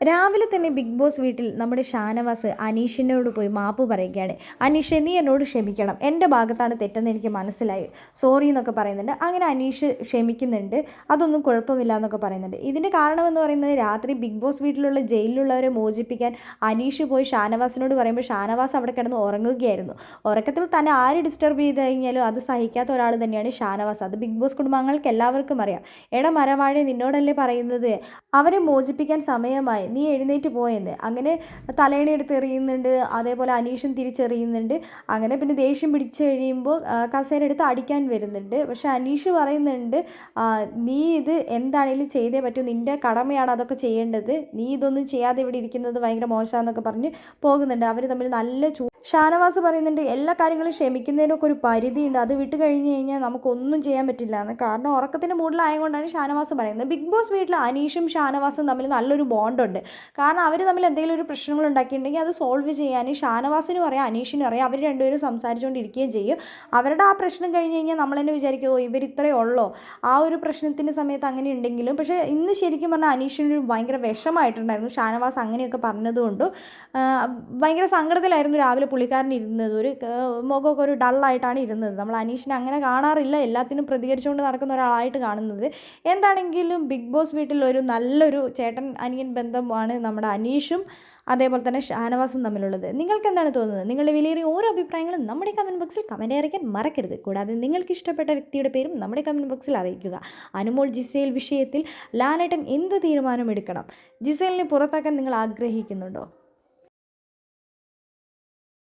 രാവിലെ തന്നെ big boss വീട്ടിൽ നമ്മുടെ ഷാനവാസ് അനീഷിനോട് പോയി മാപ്പ് പറയുകയാണ്. അനീഷ്, നീ എന്നോട് ക്ഷമിക്കണം, എൻ്റെ ഭാഗത്താണ് തെറ്റെന്ന് എനിക്ക് മനസ്സിലായി, സോറി എന്നൊക്കെ പറയുന്നുണ്ട്. അങ്ങനെ അനീഷ് ക്ഷമിക്കുന്നുണ്ട്, അതൊന്നും കുഴപ്പമില്ല എന്നൊക്കെ പറയുന്നുണ്ട്. ഇതിൻ്റെ കാരണമെന്ന് പറയുന്നത്, രാത്രി ബിഗ് ബോസ് വീട്ടിലുള്ള ജയിലിലുള്ളവരെ മോചിപ്പിക്കാൻ അനീഷ് പോയി ഷാനവാസിനോട് പറയുമ്പോൾ ഷാനവാസ് അവിടെ കിടന്ന് ഉറങ്ങുകയായിരുന്നു. ഉറക്കത്തിൽ തന്നെ ആര് ഡിസ്റ്റർബ് ചെയ്ത് കഴിഞ്ഞാലും അത് സഹിക്കാത്ത ഒരാൾ തന്നെയാണ് ഷാനവാസ്. അത് ബിഗ് ബോസ് കുടുംബാംഗങ്ങൾക്ക് എല്ലാവർക്കും അറിയാം. എടാ മരവാഴ, നിന്നോടല്ലേ പറയുന്നത്, അവരെ മോചിപ്പിക്കാൻ സമയമായി, നീ എഴുന്നേറ്റ് പോയെന്ന്. അങ്ങനെ തലേണ എടുത്ത് എറിയുന്നുണ്ട്, അതേപോലെ അനീഷും തിരിച്ചെറിയുന്നുണ്ട്. അങ്ങനെ പിന്നെ ദേഷ്യം പിടിച്ച് കഴിയുമ്പോൾ കസേര എടുത്ത് അടിക്കാൻ വരുന്നുണ്ട്. പക്ഷെ അനീഷ് പറയുന്നുണ്ട്, നീ ഇത് എന്താണെങ്കിലും ചെയ്തേ പറ്റൂ, നിൻ്റെ കടമയാണ് അതൊക്കെ ചെയ്യേണ്ടത്, നീ ഇതൊന്നും ചെയ്യാതെ ഇവിടെ ഇരിക്കുന്നത് ഭയങ്കര മോശമാണെന്നൊക്കെ പറഞ്ഞ് പോകുന്നുണ്ട്. അവർ തമ്മിൽ നല്ല ഷാനവാസ് പറയുന്നുണ്ട്, എല്ലാ കാര്യങ്ങളും ക്ഷമിക്കുന്നതിനൊക്കെ ഒരു പരിധിയുണ്ട്, അത് വിട്ട് കഴിഞ്ഞ് കഴിഞ്ഞാൽ നമുക്കൊന്നും ചെയ്യാൻ പറ്റില്ല എന്ന്. കാരണം ഉറക്കത്തിൻ്റെ മൂഡിലായതുകൊണ്ടാണ് ഷാനവാസ് പറയുന്നത്. ബിഗ് ബോസ് വീട്ടിൽ അനീഷും ഷാനവാസും തമ്മിൽ നല്ലൊരു ബോണ്ടുണ്ട്. കാരണം അവർ തമ്മിൽ എന്തെങ്കിലും ഒരു പ്രശ്നങ്ങൾ ഉണ്ടാക്കിയിട്ടുണ്ടെങ്കിൽ അത് സോൾവ് ചെയ്യാൻ ഷാനവാസിനും അറിയാം, അനീഷിനും അറിയാം. അവർ രണ്ടുപേരും സംസാരിച്ചുകൊണ്ടിരിക്കുകയും ചെയ്യും. അവരുടെ ആ പ്രശ്നം കഴിഞ്ഞ് കഴിഞ്ഞാൽ നമ്മൾ തന്നെ വിചാരിക്കുമോ ഇവർ ഇത്രയേ ഉള്ളോ, ആ ഒരു പ്രശ്നത്തിൻ്റെ സമയത്ത് അങ്ങനെ ഉണ്ടെങ്കിലും. പക്ഷേ ഇന്ന് ശരിക്കും പറഞ്ഞാൽ അനീഷിന് ഭയങ്കര വിഷമായിട്ടുണ്ടായിരുന്നു ഷാനവാസ് അങ്ങനെയൊക്കെ പറഞ്ഞതുകൊണ്ട്. ഭയങ്കര സങ്കടത്തിലായിരുന്നു രാവിലെ പുള്ളിക്കാരൻ ഇരുന്നത്. ഒരു മുഖമൊക്കെ ഒരു ഡള്ളായിട്ടാണ് ഇരുന്നത്. നമ്മൾ അനീഷിനെ അങ്ങനെ കാണാറില്ല, എല്ലാത്തിനും പ്രതികരിച്ചുകൊണ്ട് നടക്കുന്ന ഒരാളായിട്ട് കാണുന്നത്. എന്താണെങ്കിലും ബിഗ് ബോസ് വീട്ടിൽ ഒരു നല്ലൊരു ചേട്ടൻ അനിയൻ ബന്ധമാണ് നമ്മുടെ അനീഷും അതേപോലെ തന്നെ ഷാനവാസും തമ്മിലുള്ളത്. നിങ്ങൾക്ക് എന്താണ് തോന്നുന്നത്? നിങ്ങളുടെ വിലയേറിയ ഓരോ അഭിപ്രായങ്ങളും നമ്മുടെ കമൻറ്റ് ബോക്സിൽ കമൻറ്റ് അറിയിക്കാൻ മറക്കരുത്. കൂടാതെ നിങ്ങൾക്ക് ഇഷ്ടപ്പെട്ട വ്യക്തിയുടെ പേരും നമ്മുടെ കമൻറ്റ് ബോക്സിൽ അറിയിക്കുക. അനുമോൾ ജിസേൽ വിഷയത്തിൽ ലാലേട്ടൻ എന്ത് തീരുമാനമെടുക്കണം? ജിസേലിനെ പുറത്താക്കാൻ നിങ്ങൾ ആഗ്രഹിക്കുന്നുണ്ടോ?